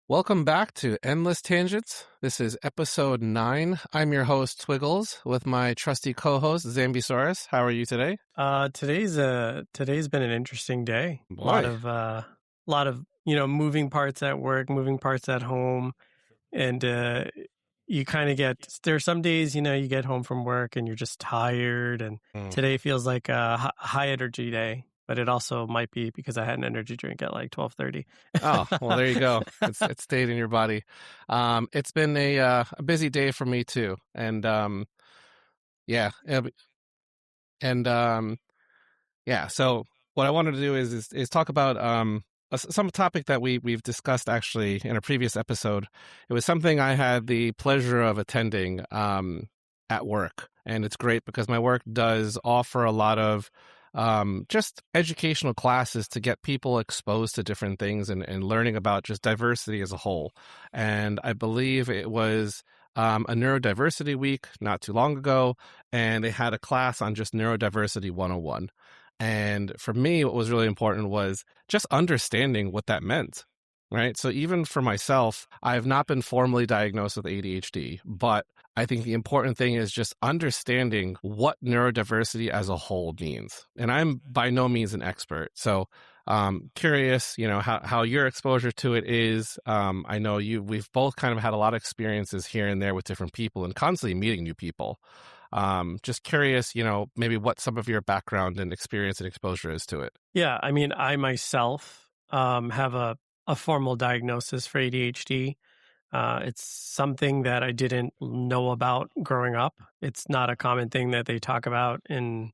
Welcome back to Endless Tangents. This is episode 9. I'm your host, Twiggles, with my trusty co-host, Zamb1esaurus. How are you today? Today's been an interesting day. A Boy. lot of moving parts at work, moving parts at home, and you kind of there's some days you get home from work and you're just tired, and today feels like a high energy day. But it also might be because I had an energy drink at like 12:30. Oh, well, there you go. It stayed in your body. It's been a busy day for me too, and yeah, yeah. So what I wanted to do is talk about some topic that we've discussed actually in a previous episode. It was something I had the pleasure of attending at work, and it's great because my work does offer a lot of just educational classes to get people exposed to different things and learning about just diversity as a whole. And I believe it was a neurodiversity week not too long ago, and they had a class on just neurodiversity 101. And for me, what was really important was just understanding what that meant. Right. So even for myself, I have not been formally diagnosed with ADHD, but I think the important thing is just understanding what neurodiversity as a whole means. And I'm by no means an expert. So curious, how your exposure to it is. I know we've both kind of had a lot of experiences here and there with different people and constantly meeting new people. Just curious, maybe what some of your background and experience and exposure is to it. Yeah, I mean, I myself have a formal diagnosis for ADHD. It's something that I didn't know about growing up. It's not a common thing that they talk about I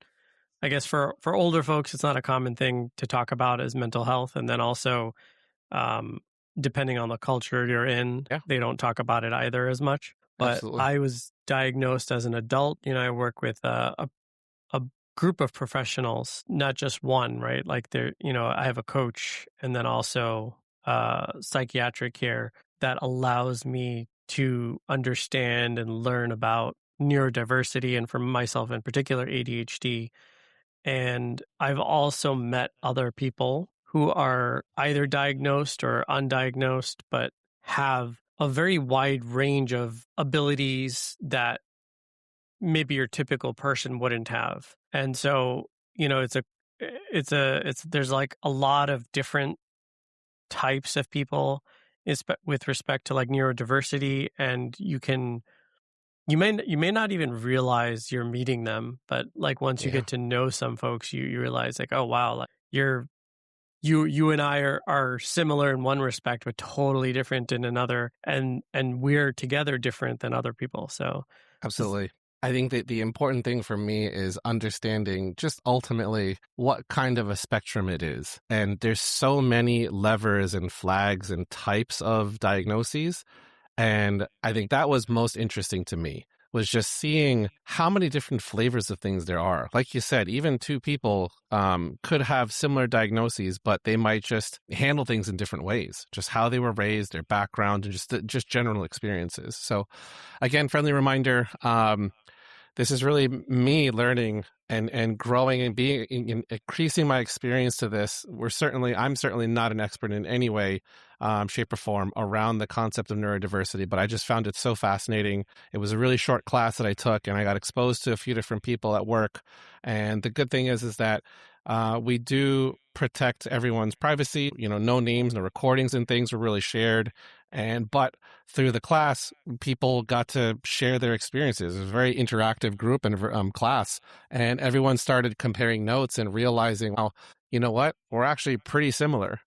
guess for older folks, it's not a common thing to talk about as mental health. And then also, depending on the culture you're in, they don't talk about it either as much. But Absolutely. I was diagnosed as an adult. I work with a group of professionals, not just one, right? Like I have a coach and then also psychiatric care that allows me to understand and learn about neurodiversity, and for myself in particular, ADHD. And I've also met other people who are either diagnosed or undiagnosed, but have a very wide range of abilities that maybe your typical person wouldn't have. And so, there's like a lot of different types of people with respect to like neurodiversity, and you may not even realize you're meeting them, but like once you get to know some folks, you realize like, oh wow, like you and I are similar in one respect, but totally different in another, and we're together different than other people. So Absolutely. I think that the important thing for me is understanding just ultimately what kind of a spectrum it is. And there's so many levers and flags and types of diagnoses. And I think that was most interesting to me, was just seeing how many different flavors of things there are. Like you said, even two people could have similar diagnoses, but they might just handle things in different ways, just how they were raised, their background, and just general experiences. So again, friendly reminder, this is really me learning and growing and increasing my experience to this. I'm certainly not an expert in any way, shape, or form around the concept of neurodiversity, but I just found it so fascinating. It was a really short class that I took, and I got exposed to a few different people at work. And the good thing is that we do protect everyone's privacy. No names, no recordings and things were really shared. But through the class, people got to share their experiences. It was a very interactive group and class, and everyone started comparing notes and realizing, oh, you know what? We're actually pretty similar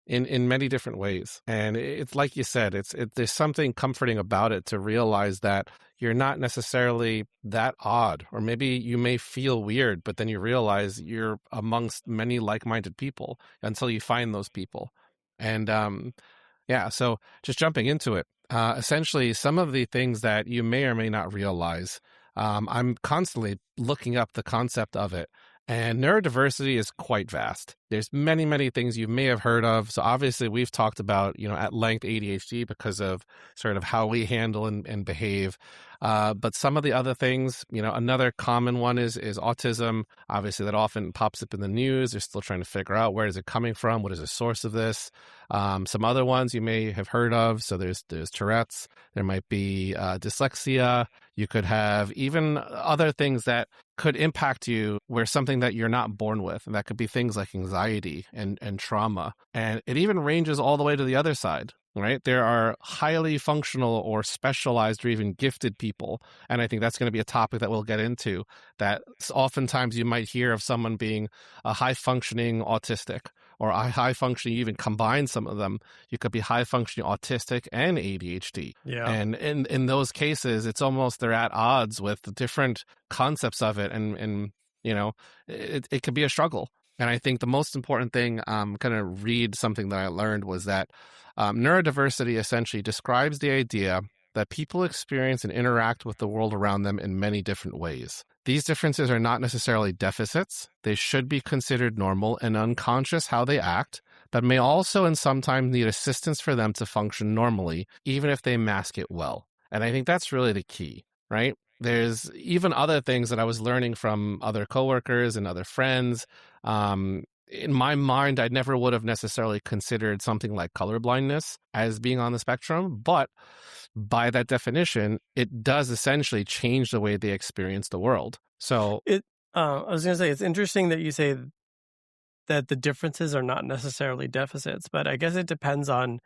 in many different ways. And it's like you said, there's something comforting about it to realize that you're not necessarily that odd, or maybe you may feel weird, but then you realize you're amongst many like-minded people until you find those people. And so just jumping into it, essentially some of the things that you may or may not realize, I'm constantly looking up the concept of it. And neurodiversity is quite vast. There's many, many things you may have heard of. So obviously we've talked about, at length ADHD because of sort of how we handle and behave. But some of the other things, another common one is autism. Obviously that often pops up in the news. They're still trying to figure out where is it coming from? What is the source of this? Some other ones you may have heard of. So there's Tourette's. There might be dyslexia. You could have even other things that could impact you where something that you're not born with. And that could be things like anxiety and trauma. And it even ranges all the way to the other side, right? There are highly functional or specialized or even gifted people. And I think that's going to be a topic that we'll get into, that oftentimes you might hear of someone being a high functioning autistic or a high functioning, even combine some of them. You could be high functioning autistic and ADHD. Yeah. And in those cases, it's almost they're at odds with the different concepts of it. And it could be a struggle. And I think the most important thing, I'm going to read something that I learned, was that neurodiversity essentially describes the idea that people experience and interact with the world around them in many different ways. These differences are not necessarily deficits. They should be considered normal and unconscious how they act, but may also and sometimes need assistance for them to function normally, even if they mask it well. And I think that's really the key, right? There's even other things that I was learning from other coworkers and other friends. In my mind, I never would have necessarily considered something like colorblindness as being on the spectrum, but by that definition, it does essentially change the way they experience the world. So I was going to say, it's interesting that you say that the differences are not necessarily deficits, but I guess it depends on,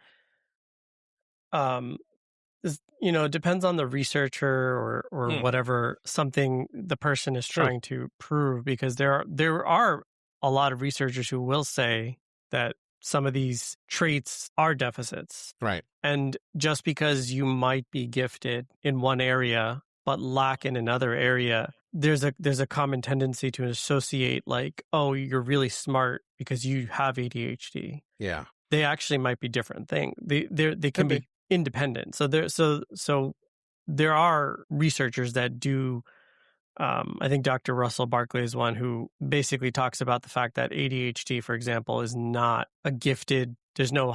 it depends on the researcher or whatever something the person is trying to prove, because there are a lot of researchers who will say that some of these traits are deficits. Right. And just because you might be gifted in one area but lack in another area, there's a common tendency to associate like, oh, you're really smart because you have ADHD. Yeah. They actually might be different things. They can be independent. So there are researchers that do. I think Dr. Russell Barkley is one who basically talks about the fact that ADHD, for example, is not a gifted. There's no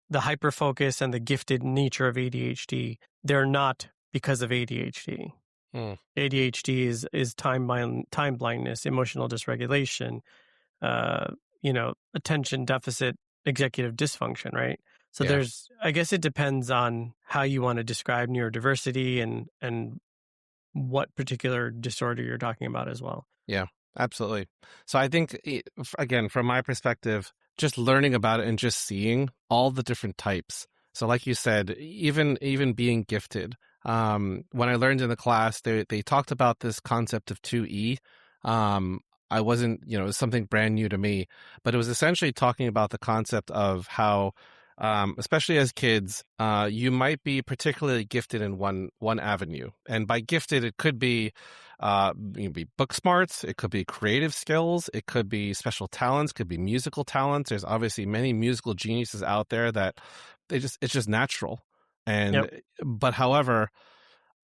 the hyper focus and the gifted nature of ADHD. They're not because of ADHD. ADHD is time blindness, emotional dysregulation, attention deficit, executive dysfunction, right? So I guess it depends on how you want to describe neurodiversity and what particular disorder you're talking about as well. Yeah, absolutely. So I think, again, from my perspective, just learning about it and just seeing all the different types. So like you said, even being gifted. When I learned in the class, they talked about this concept of 2E. I wasn't, it was something brand new to me, but it was essentially talking about the concept of how, especially as kids, you might be particularly gifted in one avenue. And by gifted, it could be book smarts, it could be creative skills, it could be special talents, could be musical talents. There's obviously many musical geniuses out there that it's just natural. And but however,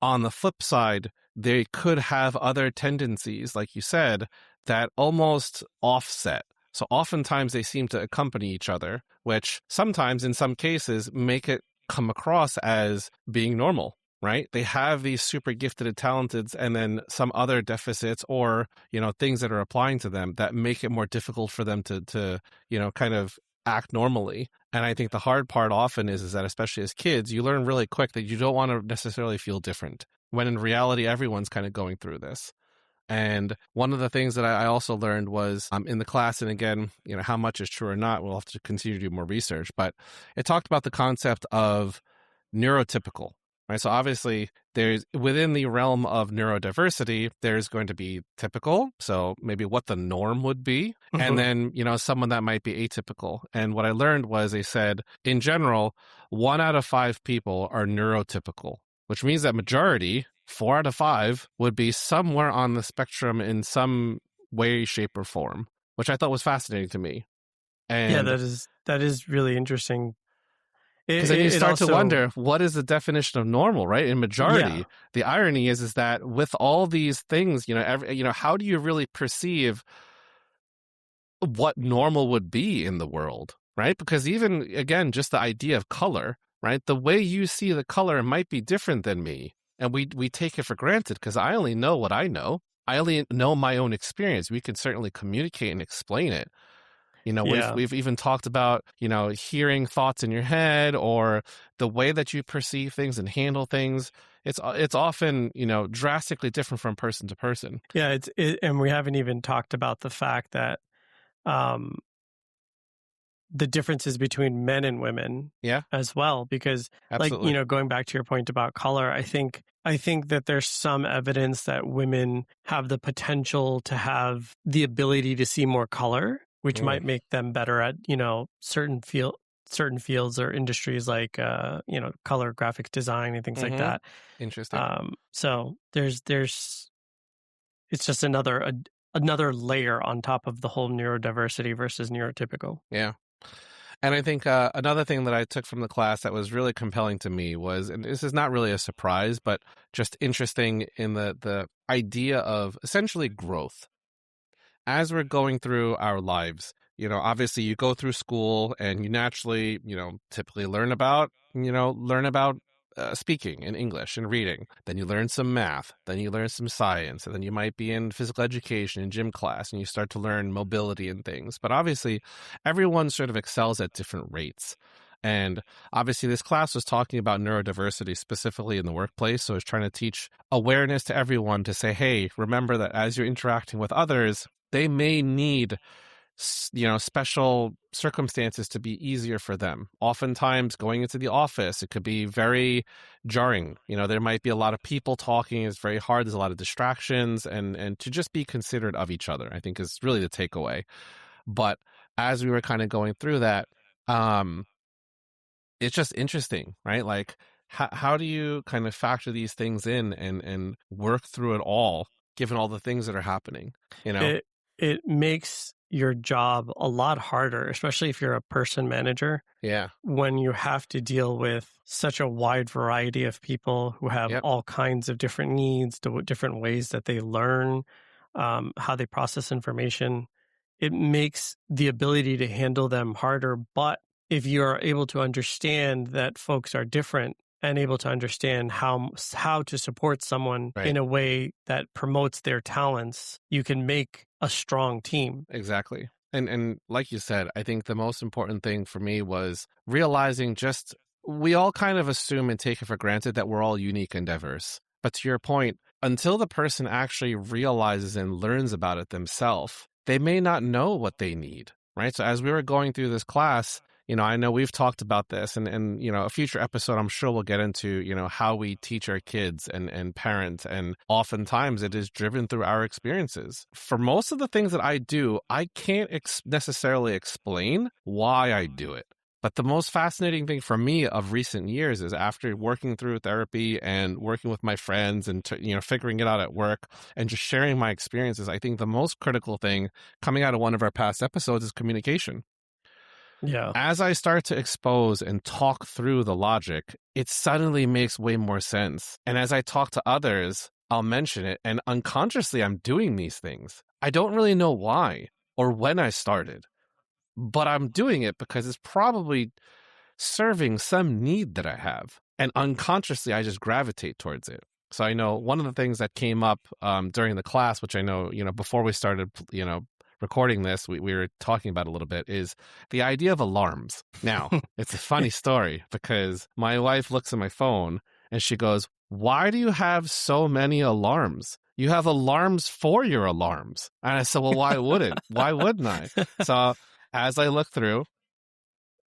on the flip side, they could have other tendencies, like you said, that almost offset. So oftentimes they seem to accompany each other, which sometimes in some cases make it come across as being normal, right? They have these super gifted and talented and then some other deficits or, things that are applying to them that make it more difficult for them to kind of act normally. And I think the hard part often is that especially as kids, you learn really quick that you don't want to necessarily feel different when in reality, everyone's kind of going through this. And one of the things that I also learned was in the class, and again, how much is true or not, we'll have to continue to do more research, but it talked about the concept of neurotypical, right? So obviously there's within the realm of neurodiversity, there's going to be typical. So maybe what the norm would be. And then, someone that might be atypical. And what I learned was they said, in general, 1 out of 5 people are neurotypical, which means that majority, 4 out of 5, would be somewhere on the spectrum in some way, shape, or form, which I thought was fascinating to me. And that is really interesting. Because then you start to wonder, what is the definition of normal, right? In majority, the irony is that with all these things, how do you really perceive what normal would be in the world, right? Because even, again, just the idea of color, right? The way you see the color might be different than me. And we take it for granted because I only know what I know. I only know my own experience. We can certainly communicate and explain it. You know, we've even talked about, you know, hearing thoughts in your head or the way that you perceive things and handle things. It's often, you know, drastically different from person to person. Yeah, and we haven't even talked about the fact that the differences between men and women as well, because Absolutely. like, you know, going back to your point about color, I think that there's some evidence that women have the potential to have the ability to see more color, which might make them better at, you know, certain fields or industries like, you know, color graphic design and things like that. Interesting. So there's it's just another layer on top of the whole neurodiversity versus neurotypical. Yeah. And I think another thing that I took from the class that was really compelling to me was, and this is not really a surprise, but just interesting in the idea of essentially growth. As we're going through our lives, you know, obviously you go through school and you naturally, you know, typically learn about speaking in English and reading. Then you learn some math. Then you learn some science. And then you might be in physical education and gym class and you start to learn mobility and things. But obviously, everyone sort of excels at different rates. And obviously, this class was talking about neurodiversity specifically in the workplace. So it's trying to teach awareness to everyone to say, hey, remember that as you're interacting with others, they may need, you know, special circumstances to be easier for them. Oftentimes going into the office, it could be very jarring. You know, there might be a lot of people talking. It's very hard. There's a lot of distractions, and to just be considerate of each other, I think is really the takeaway. But as we were kind of going through that, it's just interesting, right? Like how do you kind of factor these things in and work through it all, given all the things that are happening, you know? It makes your job a lot harder, especially if you're a person manager. Yeah. When you have to deal with such a wide variety of people who have all kinds of different needs, different ways that they learn, how they process information, it makes the ability to handle them harder. But if you're able to understand that folks are different and able to understand how to support someone in a way that promotes their talents, you can make a strong team. Exactly. And like you said, I think the most important thing for me was realizing just we all kind of assume and take it for granted that we're all unique and diverse. But to your point, until the person actually realizes and learns about it themselves, they may not know what they need, right? So as we were going through this class, you know, I know we've talked about this and, you know, a future episode, I'm sure we'll get into, you know, how we teach our kids and parent. And oftentimes it is driven through our experiences. For most of the things that I do, I can't necessarily explain why I do it. But the most fascinating thing for me of recent years is after working through therapy and working with my friends and, you know, figuring it out at work and just sharing my experiences, I think the most critical thing coming out of one of our past episodes is communication. Yeah. As I start to expose and talk through the logic, it suddenly makes way more sense. And as I talk to others, I'll mention it. And unconsciously, I'm doing these things. I don't really know why or when I started, but I'm doing it because it's probably serving some need that I have. And unconsciously, I just gravitate towards it. So I know one of the things that came up during the class, which I know, you know, before we started, you know, recording this, we were talking about a little bit, is the idea of alarms. Now, it's a funny story because my wife looks at my phone and she goes, "Why do you have so many alarms? You have alarms for your alarms." And I said, well, why wouldn't? Why wouldn't I? So as I look through,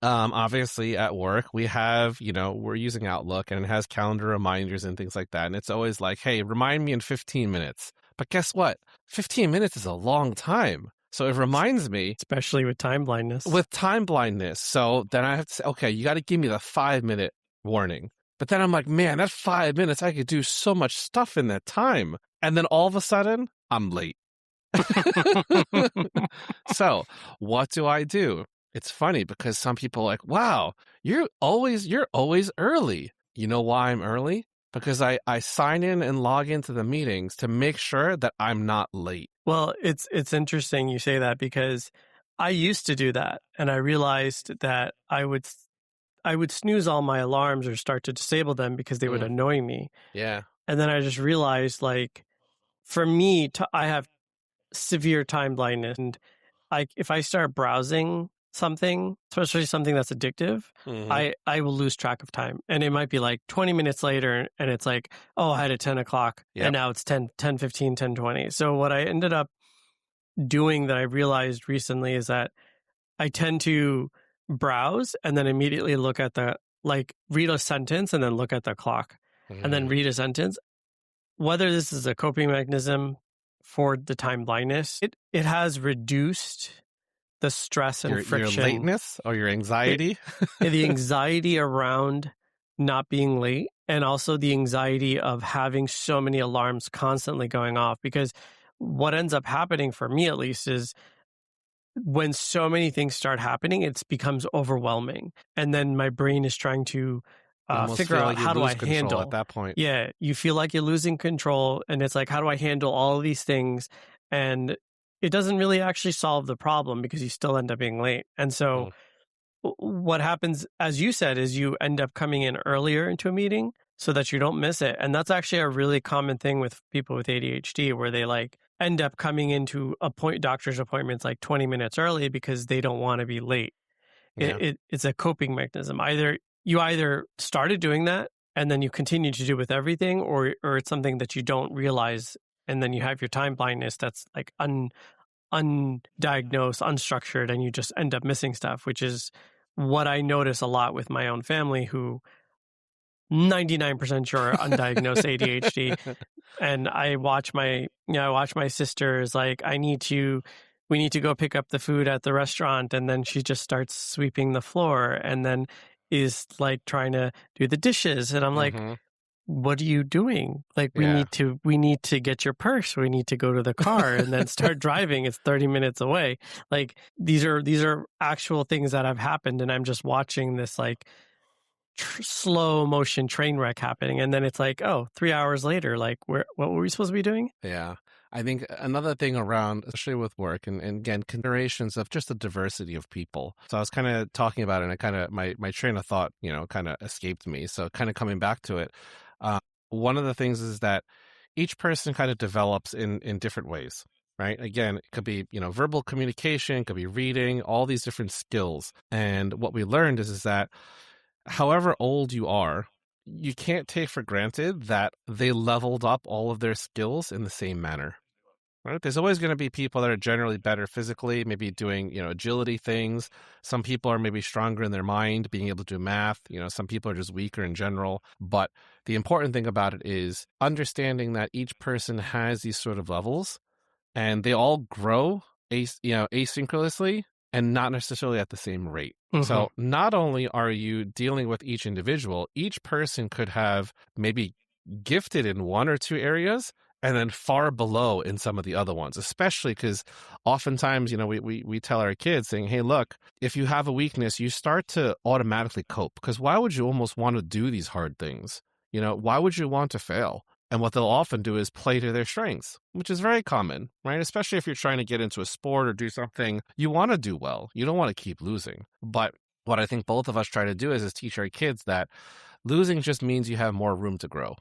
obviously at work, we have, you know, we're using Outlook and it has calendar reminders and things like that. And it's always like, hey, remind me in 15 minutes. But guess what? 15 minutes is a long time. So it reminds me. Especially with time blindness. So then I have to say, okay, you got to give me the 5-minute warning. But then I'm like, man, that 5 minutes, I could do so much stuff in that time. And then all of a sudden, I'm late. So what do? It's funny because some people are like, wow, you're always early. You know why I'm early? Because I sign in and log into the meetings to make sure that I'm not late. Well, it's interesting you say that because I used to do that, and I realized that I would snooze all my alarms or start to disable them because they would annoy me. Yeah. And then I just realized, like, for me, I have severe time blindness, and if I start browsing something, especially something that's addictive, I will lose track of time. And it might be like 20 minutes later, and it's like, oh, I had it 10 o'clock, and now it's 10:15, 10:20. So what I ended up doing that I realized recently is that I tend to browse and then immediately read a sentence and then look at the clock and then read a sentence. Whether this is a coping mechanism for the time blindness, it has reduced the stress and friction. Your lateness or your anxiety? The anxiety around not being late, and also the anxiety of having so many alarms constantly going off. Because what ends up happening, for me at least, is when so many things start happening, it becomes overwhelming. And then my brain is trying to figure out, how do I handle at that point? Yeah, you feel like you're losing control, and it's like, how do I handle all of these things? And it doesn't really actually solve the problem because you still end up being late. And so what happens, as you said, is you end up coming in earlier into a meeting so that you don't miss it. And that's actually a really common thing with people with ADHD, where they end up coming into doctor's appointments 20 minutes early because they don't want to be late. Yeah. It's a coping mechanism. You either started doing that and then you continue to do with everything, or it's something that you don't realize, and then you have your time blindness that's undiagnosed, unstructured, and you just end up missing stuff, which is what I notice a lot with my own family, who 99% sure undiagnosed ADHD. And I watch my sisters, we need to go pick up the food at the restaurant. And then she just starts sweeping the floor and then is trying to do the dishes. And I'm like, what are you doing? We need to get your purse. We need to go to the car and then start driving. It's 30 minutes away. These are actual things that have happened. And I'm just watching this slow motion train wreck happening. And then it's 3 hours later, what were we supposed to be doing? Yeah. I think another thing around, especially with work, and again, considerations of just the diversity of people. So I was kind of talking about it, and my train of thought, kind of escaped me. So kind of coming back to it, one of the things is that each person kind of develops in different ways, right? Again, it could be, verbal communication, it could be reading, all these different skills. And what we learned is that however old you are, you can't take for granted that they leveled up all of their skills in the same manner, right? There's always going to be people that are generally better physically, maybe doing, agility things. Some people are maybe stronger in their mind, being able to do math. Some people are just weaker in general. But the important thing about it is understanding that each person has these sort of levels, and they all grow, asynchronously, and not necessarily at the same rate. So not only are you dealing with each individual, each person could have maybe gifted in one or two areas and then far below in some of the other ones, especially because oftentimes, we tell our kids saying, hey, look, if you have a weakness, you start to automatically cope, because why would you almost want to do these hard things? Why would you want to fail? And what they'll often do is play to their strengths, which is very common, right? Especially if you're trying to get into a sport or do something, you want to do well. You don't want to keep losing. But what I think both of us try to do is teach our kids that losing just means you have more room to grow,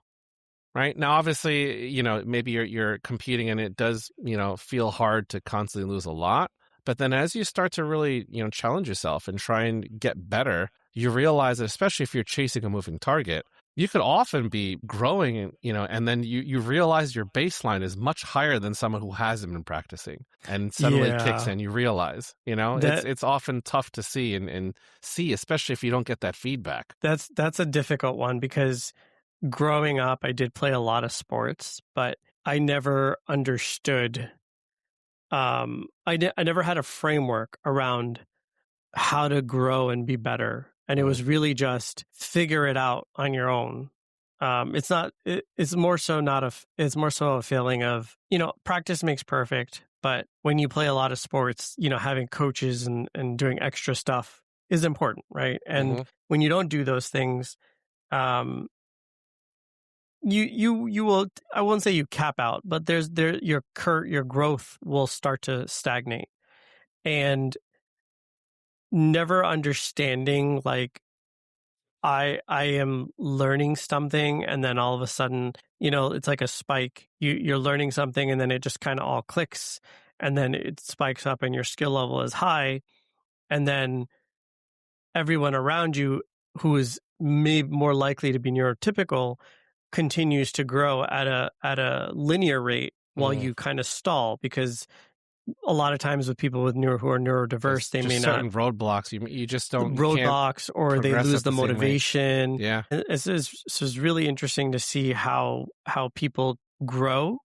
right? Now, obviously, maybe you're competing and it does, feel hard to constantly lose a lot. But then as you start to really, challenge yourself and try and get better, you realize that especially if you're chasing a moving target, you could often be growing, and then you realize your baseline is much higher than someone who hasn't been practicing, and suddenly it kicks in. You realize, it's often tough to see and see, especially if you don't get that feedback. That's a difficult one, because growing up, I did play a lot of sports, but I never understood. I never had a framework around how to grow and be better. And it was really just figure it out on your own. It's more so a feeling of, practice makes perfect. But when you play a lot of sports, having coaches and doing extra stuff is important, right? And when you don't do those things, you will, I won't say you cap out, but your growth will start to stagnate. And never understanding, like, I am learning something, and then all of a sudden, it's like a spike. You're learning something, and then it just kind of all clicks, and then it spikes up, and your skill level is high, and then everyone around you who is maybe more likely to be neurotypical continues to grow at a linear rate while Mm. you kind of stall, because a lot of times with people with who are neurodiverse, they may Just not certain roadblocks. You just don't. You can't roadblocks, or they progress lose at the the same rate. motivation. Yeah. And it's really interesting to see how people grow,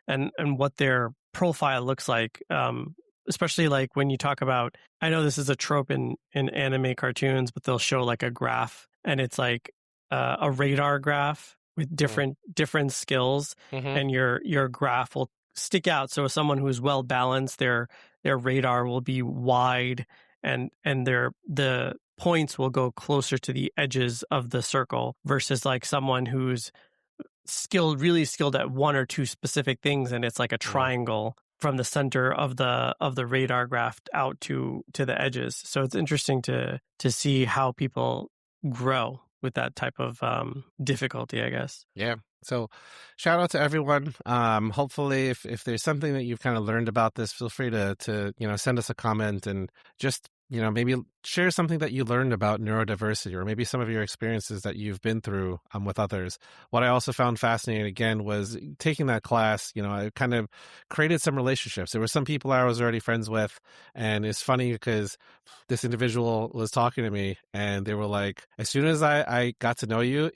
and what their profile looks like. Especially like when you talk about, I know this is a trope in anime cartoons, but they'll show like a graph, and it's like a radar graph with different skills, Mm-hmm. and your graph will stick out. So someone who's well balanced, their radar will be wide, and the points will go closer to the edges of the circle, versus like someone who's really skilled at one or two specific things, and it's like a Mm. triangle from the center of the radar graph out to the edges. So it's interesting to see how people grow with that type of difficulty, I guess. Yeah. So shout out to everyone. Hopefully if there's something that you've kind of learned about this, feel free to, send us a comment and just, maybe share something that you learned about neurodiversity, or maybe some of your experiences that you've been through with others. What I also found fascinating again was taking that class, I kind of created some relationships. There were some people I was already friends with, and it's funny because this individual was talking to me and they were like, as soon as I got to know you,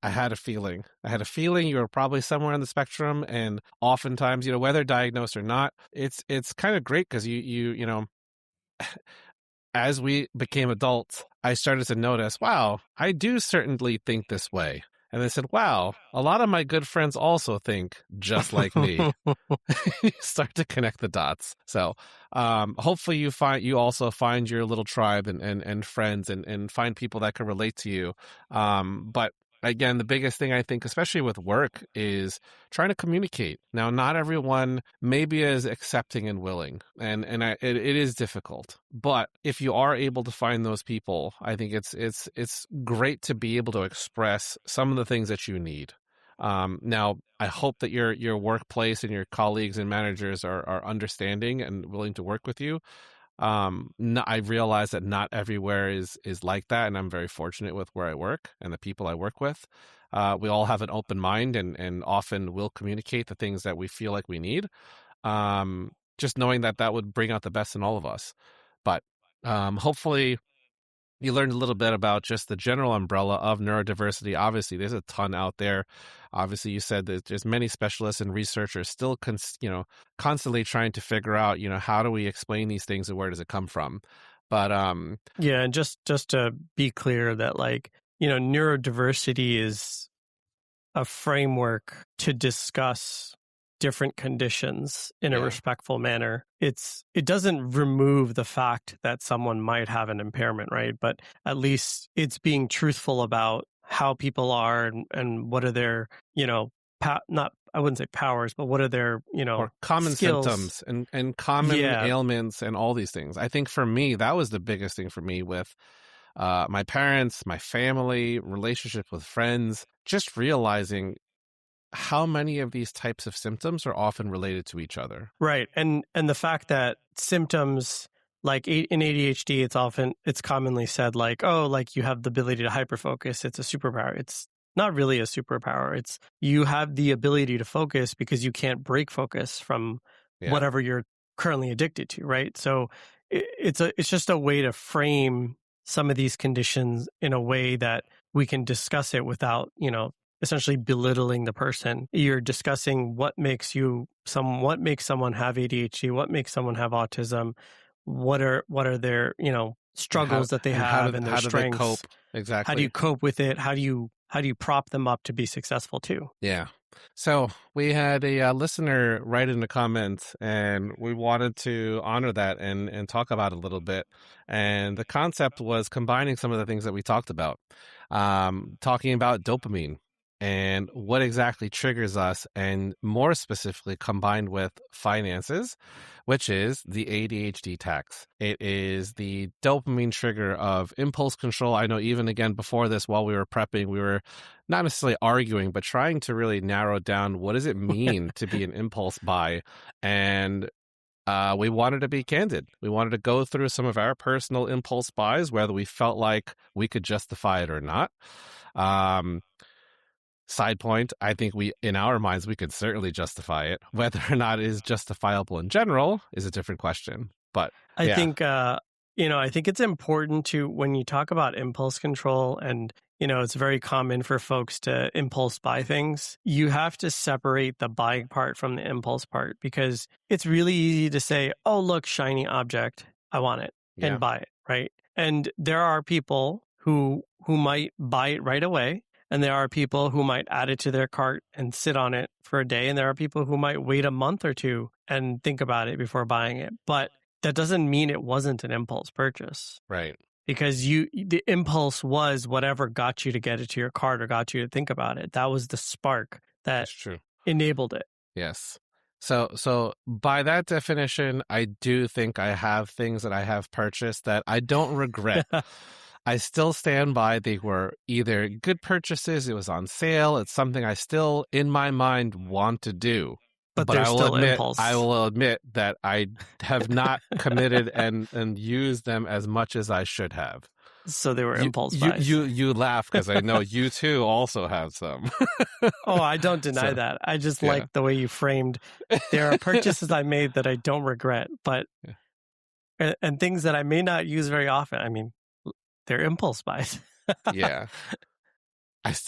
I had a feeling. I had a feeling you were probably somewhere on the spectrum. And oftentimes, whether diagnosed or not, it's kind of great because as we became adults, I started to notice, wow, I do certainly think this way. And I said, wow, a lot of my good friends also think just like me. You start to connect the dots. So hopefully you also find your little tribe and friends and find people that can relate to you. But again, the biggest thing I think, especially with work, is trying to communicate. Now, not everyone may be as accepting and willing, and it is difficult. But if you are able to find those people, I think it's great to be able to express some of the things that you need. Now, I hope that your workplace and your colleagues and managers are understanding and willing to work with you. I realize that not everywhere is like that, and I'm very fortunate with where I work and the people I work with. We all have an open mind and often will communicate the things that we feel like we need. Just knowing that would bring out the best in all of us. But hopefully you learned a little bit about just the general umbrella of neurodiversity. Obviously, there's a ton out there. Obviously, you said that there's many specialists and researchers still, constantly trying to figure out, how do we explain these things and where does it come from? But Yeah, and just to be clear that, like, neurodiversity is a framework to discuss different conditions in a Yeah. respectful manner. It doesn't remove the fact that someone might have an impairment, right? But at least it's being truthful about how people are, and what are their, not, I wouldn't say powers, but what are their, or common skills. symptoms and common Yeah. ailments and all these things. I think for me, that was the biggest thing for me with my parents, my family, relationship with friends, just realizing how many of these types of symptoms are often related to each other. Right. And the fact that symptoms, like in ADHD, it's commonly said, like, oh, like you have the ability to hyperfocus, it's a superpower. It's not really a superpower. It's you have the ability to focus because you can't break focus from Yeah. whatever you're currently addicted to, right? So it's just a way to frame some of these conditions in a way that we can discuss it without, essentially belittling the person. You're discussing what makes someone have ADHD, what makes someone have autism, what are their, struggles that they have, and their how do they strengths. cope? Exactly. How do you cope with it? How do you prop them up to be successful too? Yeah. So we had a listener write in the comments, and we wanted to honor that and talk about it a little bit. And the concept was combining some of the things that we talked about, talking about dopamine. and what exactly triggers us, and more specifically combined with finances, which is the ADHD tax. It is the dopamine trigger of impulse control. I know even again before this, while we were prepping, we were not necessarily arguing, but trying to really narrow down what does it mean to be an impulse buy. And we wanted to be candid. We wanted to go through some of our personal impulse buys, whether we felt like we could justify it or not. Side point, I think in our minds, we could certainly justify it. Whether or not it is justifiable in general is a different question. But I think, I think it's important to, when you talk about impulse control, and, it's very common for folks to impulse buy things, you have to separate the buying part from the impulse part, because it's really easy to say, oh, look, shiny object, I want it, and buy it, right? And there are people who might buy it right away. And there are people who might add it to their cart and sit on it for a day. And there are people who might wait a month or two and think about it before buying it. But that doesn't mean it wasn't an impulse purchase. Right. Because the impulse was whatever got you to get it to your cart or got you to think about it. That was the spark that enabled it. Yes. So by that definition, I do think I have things that I have purchased that I don't regret. I still stand by they were either good purchases, it was on sale, it's something I still, in my mind, want to do. But I will impulse. I will admit that I have not committed and used them as much as I should have. So they were impulse buys. You laugh because I know you too also have some. Oh, I don't deny that. I just like the way you framed. There are purchases I made that I don't regret, but and things that I may not use very often. I mean, they're impulse buys. Yeah.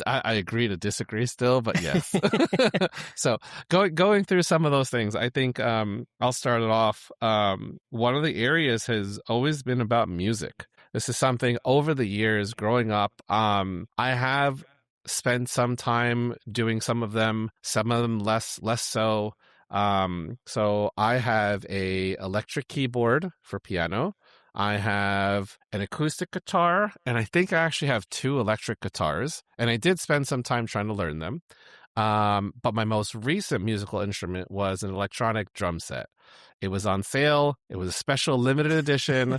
I agree to disagree still, but yes. So going through some of those things, I think I'll start it off. One of the areas has always been about music. This is something over the years growing up, I have spent some time doing some of them less so. So I have a electric keyboard for piano. I have an acoustic guitar, and I think I actually have 2 electric guitars, and I did spend some time trying to learn them. But my most recent musical instrument was an electronic drum set. It was on sale. It was a special limited edition.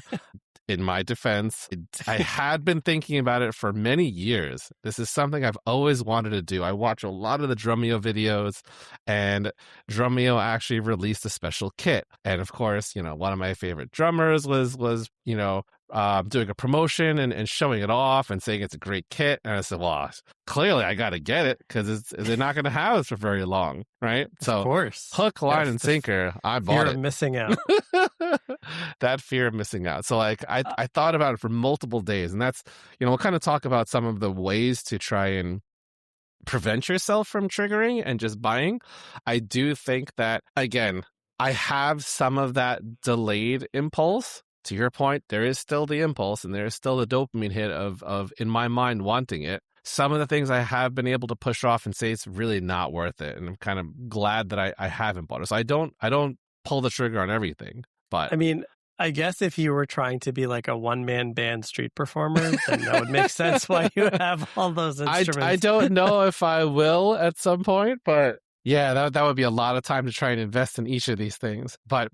In my defense, I had been thinking about it for many years. This is something I've always wanted to do. I watch a lot of the Drumeo videos, and Drumeo actually released a special kit. And of course, one of my favorite drummers was doing a promotion and showing it off and saying it's a great kit. And I said, well, clearly I got to get it because they're not going to have it for very long, right? So, of course, hook, line, and sinker, I bought it. Fear of missing out. That fear of missing out. So I thought about it for multiple days, and that's, we'll kind of talk about some of the ways to try and prevent yourself from triggering and just buying. I do think that, again, I have some of that delayed impulse. To your point, there is still the impulse and there is still the dopamine hit of in my mind wanting it. Some of the things I have been able to push off and say it's really not worth it, and I'm kind of glad that I haven't bought it. So I don't pull the trigger on everything. But I mean, I guess if you were trying to be like a one-man band street performer, then that would make sense why you have all those instruments. I don't know if I will at some point, but yeah, that would be a lot of time to try and invest in each of these things. But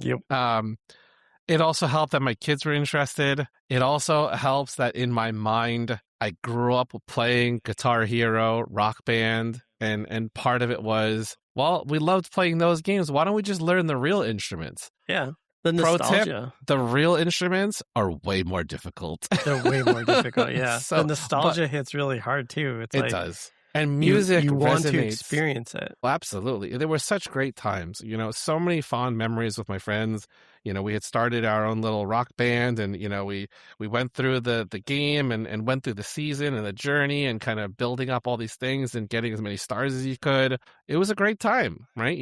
it also helped that my kids were interested. It also helps that in my mind, I grew up playing Guitar Hero, Rock Band, and part of it was, well, we loved playing those games. Why don't we just learn the real instruments? Yeah. The nostalgia. Pro tip, the real instruments are way more difficult. They're way more difficult, yeah. So, the nostalgia hits really hard, too. It does. And music you want resonates. to experience it. Well, absolutely. There were such great times, so many fond memories with my friends. We had started our own little rock band, and, we went through the game and went through the season and the journey and kind of building up all these things and getting as many stars as you could. It was a great time, right?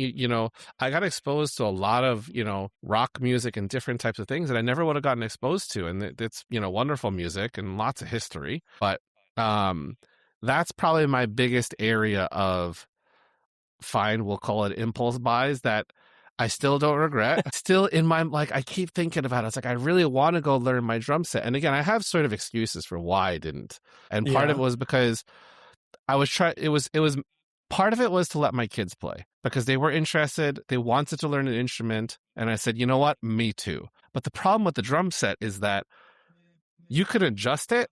I got exposed to a lot of, rock music and different types of things that I never would have gotten exposed to. And it's, wonderful music and lots of history. But, that's probably my biggest area of we'll call it impulse buys that I still don't regret. Still in my, I keep thinking about it. It's like, I really want to go learn my drum set. And again, I have sort of excuses for why I didn't. And part of it was because I was trying. It was part of it was to let my kids play because they were interested. They wanted to learn an instrument, and I said, you know what, me too. But the problem with the drum set is that you could adjust it,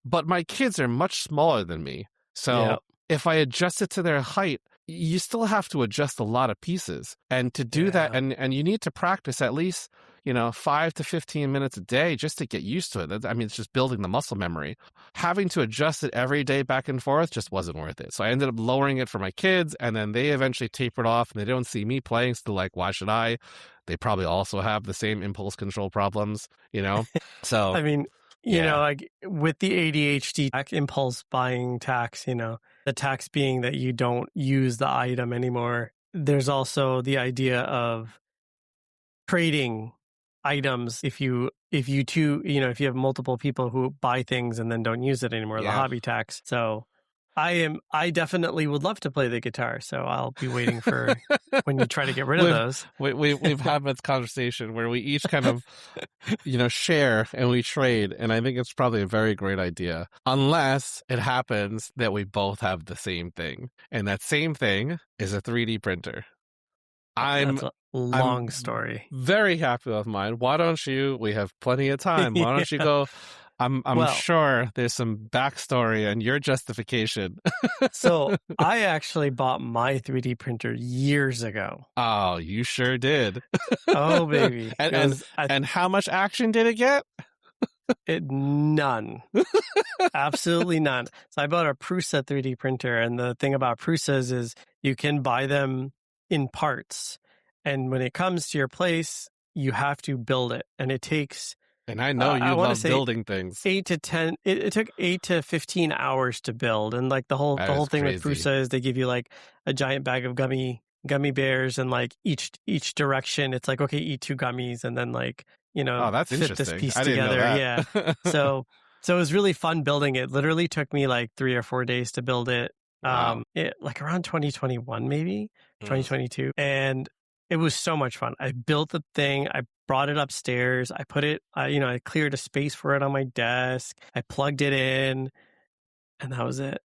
but my kids are much smaller than me. So Yeah. if I adjust it to their height, you still have to adjust a lot of pieces. And to do that, Yeah. and you need to practice at least, 5 to 15 minutes a day just to get used to it. I mean, it's just building the muscle memory. Having to adjust it every day back and forth just wasn't worth it. So I ended up lowering it for my kids, and then they eventually tapered off, and they don't see me playing. So like, why should I? They probably also have the same impulse control problems, So I mean, yeah. like with the ADHD impulse buying tax, the tax being that you don't use the item anymore. There's also the idea of trading items if you have multiple people who buy things and then don't use it anymore, the Yeah. hobby tax. So I definitely would love to play the guitar, so I'll be waiting for when you try to get rid of those. We've had this conversation where we each kind of, share and we trade, and I think it's probably a very great idea, unless it happens that we both have the same thing, and that same thing is a 3D printer. That's a long story. Very happy with mine. Why don't you? We have plenty of time. Why don't you go? I'm sure there's some backstory and your justification. So I actually bought my 3D printer years ago. Oh, you sure did. Oh, baby. And how much action did it get? None. Absolutely none. So I bought a Prusa 3D printer, and the thing about Prusas is you can buy them in parts. And when it comes to your place, you have to build it. And it takes... And I know you love building things. 8 to 10. It took 8 to 15 hours to build, and like the whole thing crazy. with Prusa is they give you like a giant bag of gummy bears, and like each direction, it's like, okay, eat 2 gummies, and then like that's fit this interesting. piece I didn't together. know that. Yeah. So it was really fun building it. Literally took me like 3 or 4 days to build it. Wow. Like around 2021, maybe 2022, and it was so much fun. I built the thing. I brought it upstairs. I put it, I cleared a space for it on my desk. I plugged it in, and that was it.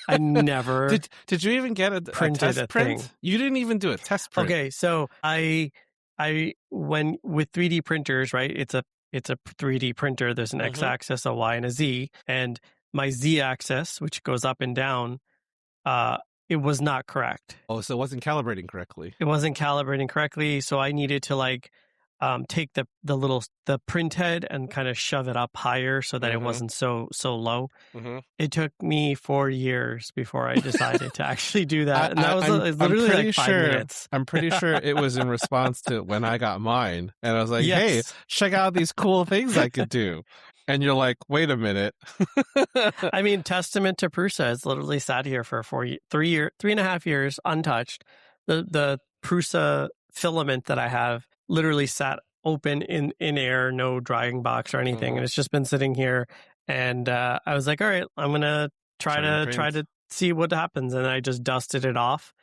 I never Did you even get a test print? Thing. You didn't even do a test print. Okay, so I when with 3D printers, right? It's a 3D printer. There's an X-axis, a Y, and a Z, and my Z-axis, which goes up and down, it was not correct. Oh, so it wasn't calibrating correctly. It wasn't calibrating correctly, so I needed to like take the print head and kind of shove it up higher so that it wasn't so low. It took me 4 years before I decided to actually do that, and that was literally like 5 minutes. I'm pretty sure it was in response to when I got mine, and I was like, "Hey, check out these cool things I could do." And you're like, wait a minute. I mean, testament to Prusa. It's literally sat here for 3.5 years untouched. The Prusa filament that I have literally sat open in air, no drying box or anything. And it's just been sitting here. And I was like, all right, I'm going to try to see what happens. And I just dusted it off.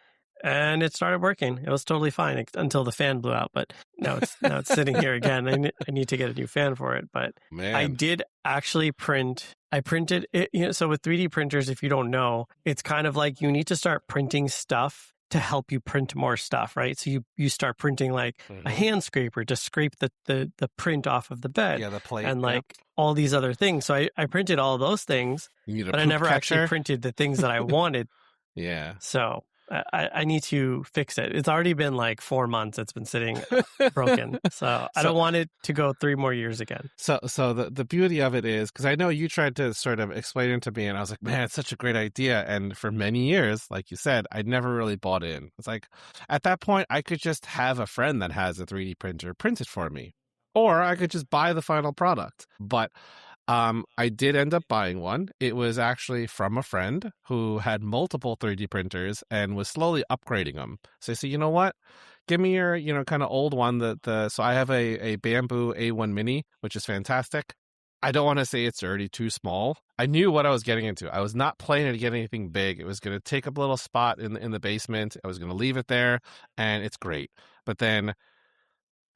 And it started working. It was totally fine until the fan blew out. But now it's sitting here again. I need to get a new fan for it. But man, I did actually print. I printed it. So with 3D printers, if you don't know, it's kind of like you need to start printing stuff to help you print more stuff, right? So you start printing like a hand scraper to scrape the print off of the bed. Yeah, the plate. And like all these other things. So I printed all those things, but I never actually printed the things that I wanted. Yeah. So I need to fix it. It's already been like 4 months. It's been sitting broken. So I don't want it to go 3 more years again. So the beauty of it is, because I know you tried to sort of explain it to me, and I was like, man, it's such a great idea. And for many years, like you said, I never really bought in. It's like, at that point, I could just have a friend that has a 3D printer print it for me. Or I could just buy the final product. But I did end up buying one. It was actually from a friend who had multiple 3D printers and was slowly upgrading them. So I said, you know what? Give me your, kind of old one. So I have a Bamboo A1 Mini, which is fantastic. I don't want to say it's already too small. I knew what I was getting into. I was not planning to get anything big. It was going to take up a little spot in the basement. I was going to leave it there, and it's great. But then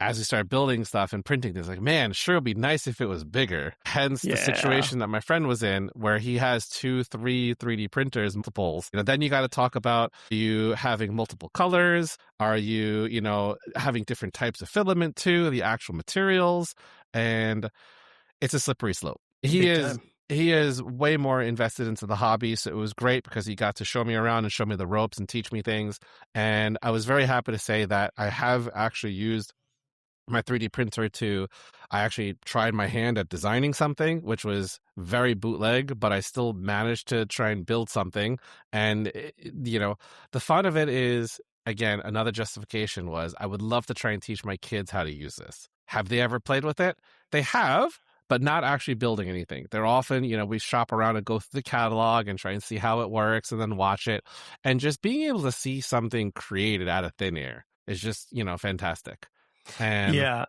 as we started building stuff and printing things, like, man, sure it'd be nice if it was bigger. Hence the Yeah. situation that my friend was in, where he has 3D printers, multiples. Then you got to talk about you having multiple colors. Are you, having different types of filament too, the actual materials, and it's a slippery slope. Big time. He is way more invested into the hobby, so it was great because he got to show me around and show me the ropes and teach me things. And I was very happy to say that I have actually used my 3D printer I actually tried my hand at designing something, which was very bootleg, but I still managed to try and build something. And, the fun of it is, again, another justification was I would love to try and teach my kids how to use this. Have they ever played with it? They have, but not actually building anything. They're often, we shop around and go through the catalog and try and see how it works and then watch it. And just being able to see something created out of thin air is just, fantastic. And yeah.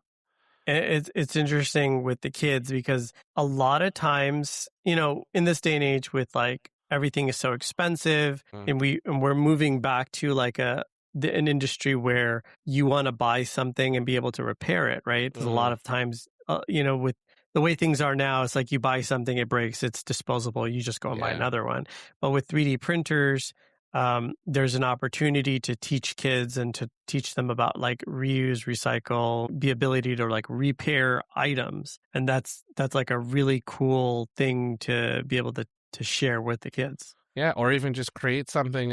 It's interesting with the kids because a lot of times, in this day and age with like everything is so expensive and we're moving back to like an industry where you want to buy something and be able to repair it, right? There's a lot of times, with the way things are now, it's like you buy something, it breaks, it's disposable, you just go and buy another one. But with 3D printers, there's an opportunity to teach kids and to teach them about like reuse, recycle, the ability to like repair items. And that's like a really cool thing to be able to share with the kids. Yeah, or even just create something,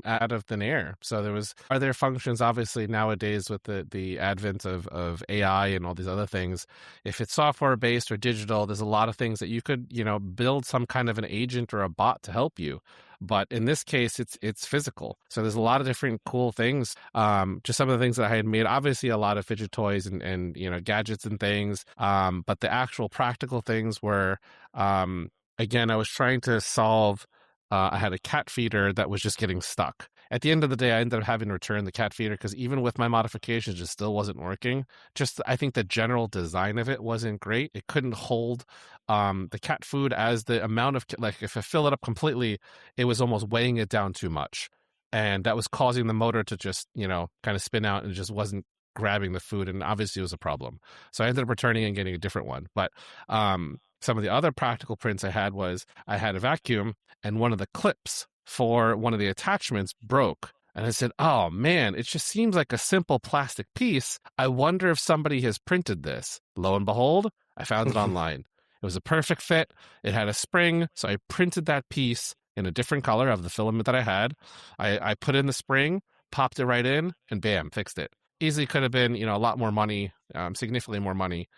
out of thin air. So are there functions, obviously, nowadays with the advent of AI and all these other things, if it's software-based or digital, there's a lot of things that you could, build some kind of an agent or a bot to help you. But in this case, it's physical. So there's a lot of different cool things. Just some of the things that I had made, obviously a lot of fidget toys and gadgets and things. But the actual practical things were, again, I was trying to solve. I had a cat feeder that was just getting stuck. At the end of the day, I ended up having to return the cat feeder because even with my modifications, it still wasn't working. Just, I think the general design of it wasn't great. It couldn't hold the cat food as the amount of, like, if I fill it up completely, it was almost weighing it down too much. And that was causing the motor to just, kind of spin out and it just wasn't grabbing the food. And obviously it was a problem. So I ended up returning and getting a different one. But some of the other practical prints I had was I had a vacuum and one of the clips for one of the attachments broke. And I said, oh man, it just seems like a simple plastic piece. I wonder if somebody has printed this. Lo and behold, I found it online. It was a perfect fit. It had a spring. So I printed that piece in a different color of the filament that I had. I put in the spring, popped it right in, and bam, fixed it. Easily could have been, a lot more money, significantly more money.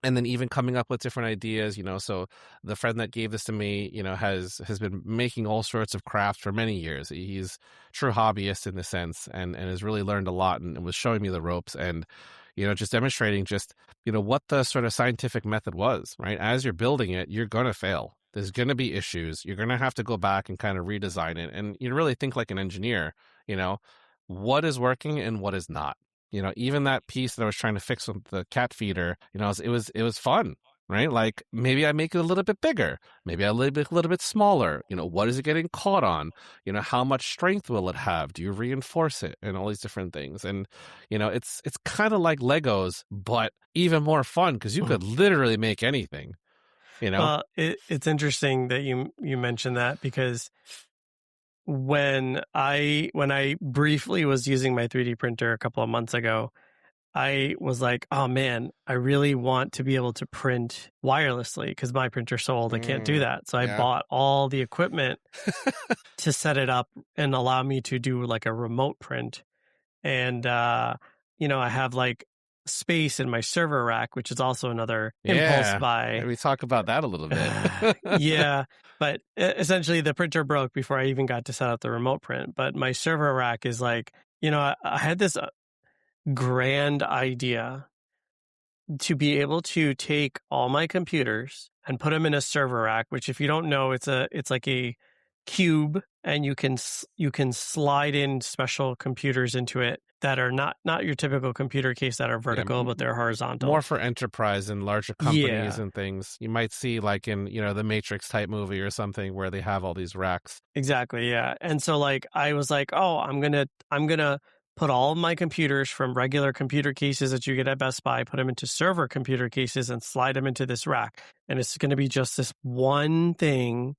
And then even coming up with different ideas, so the friend that gave this to me, has been making all sorts of crafts for many years. He's a true hobbyist in the sense and has really learned a lot and was showing me the ropes and, just demonstrating what the sort of scientific method was, right? As you're building it, you're going to fail. There's going to be issues. You're going to have to go back and kind of redesign it. And you really think like an engineer, what is working and what is not. Even that piece that I was trying to fix with the cat feeder, it was fun, right? Like maybe I make it a little bit bigger, maybe a little bit smaller. What is it getting caught on? How much strength will it have? Do you reinforce it? And all these different things. And it's kind of like Legos, but even more fun because you could literally make anything. Well, it's interesting that you mentioned that because when I briefly was using my 3D printer a couple of months ago, I was like, oh man, I really want to be able to print wirelessly because my printer's so old, I can't do that. So I bought all the equipment to set it up and allow me to do like a remote print. And, I have like space in my server rack, which is also another impulse buy. Maybe talk about that a little bit. Yeah. But essentially the printer broke before I even got to set up the remote print. But my server rack is like, I had this grand idea to be able to take all my computers and put them in a server rack, which if you don't know, it's like a cube and you can slide in special computers into it that are not your typical computer case that are vertical, but they're horizontal. More for enterprise and larger companies and things. You might see like in, the Matrix type movie or something where they have all these racks. Exactly. Yeah. And so like, I was like, oh, I'm going to put all of my computers from regular computer cases that you get at Best Buy, put them into server computer cases and slide them into this rack. And it's going to be just this one thing.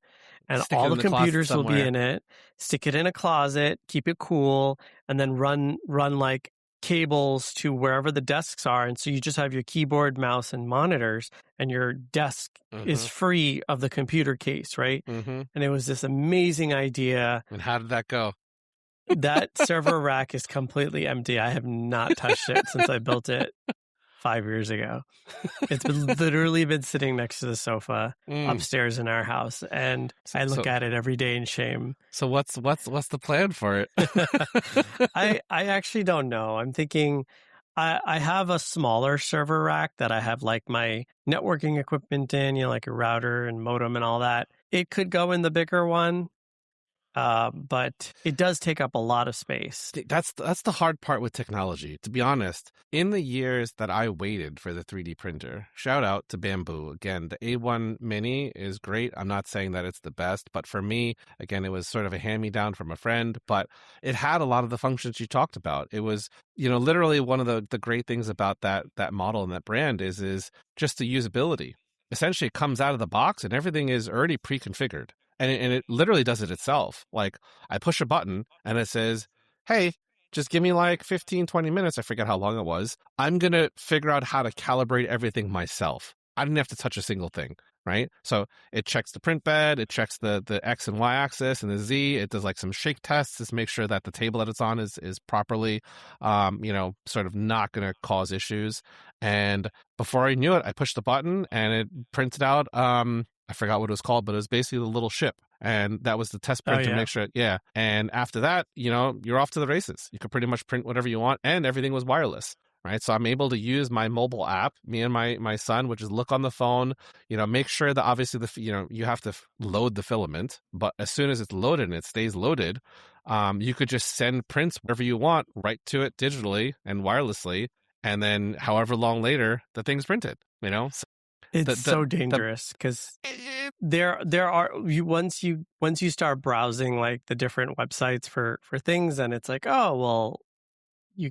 And Stick it all in the the closet computers will be somewhere. in it. Stick it in a closet, keep it cool, and then run like cables to wherever the desks are. And so you just have your keyboard, mouse, and monitors, and your desk is free of the computer case, right? Mm-hmm. And it was this amazing idea. And how did that go? That server rack is completely empty. I have not touched it since I built it 5 years ago. It's literally been sitting next to the sofa upstairs in our house, and I look at it every day in shame. So what's the plan for it? I actually don't know. I'm thinking I have a smaller server rack that I have like my networking equipment in, like a router and modem and all that. It could go in the bigger one. But it does take up a lot of space. That's the hard part with technology, to be honest. In the years that I waited for the 3D printer, shout out to Bamboo. Again, the A1 Mini is great. I'm not saying that it's the best, but for me, again, it was sort of a hand-me-down from a friend, but it had a lot of the functions you talked about. It was, literally one of the great things about that model and that brand is just the usability. Essentially, it comes out of the box and everything is already pre-configured. And it literally does it itself. Like, I push a button and it says, hey, just give me like 15, 20 minutes. I forget how long it was. I'm going to figure out how to calibrate everything myself. I didn't have to touch a single thing, right? So it checks the print bed, it checks the X and Y axis and the Z. It does like some shake tests to make sure that the table that it's on is properly, sort of not going to cause issues. And before I knew it, I pushed the button and it printed out, I forgot what it was called, but it was basically the little ship. And that was the test print to make sure. Yeah. And after that, you're off to the races. You could pretty much print whatever you want, and everything was wireless. Right. So I'm able to use my mobile app, me and my son, which is look on the phone, make sure that obviously you have to load the filament, but as soon as it's loaded and it stays loaded, you could just send prints wherever you want right to it digitally and wirelessly. And then however long later, the thing's printed, So it's so dangerous because there are once you start browsing like the different websites for things, and it's like, oh well,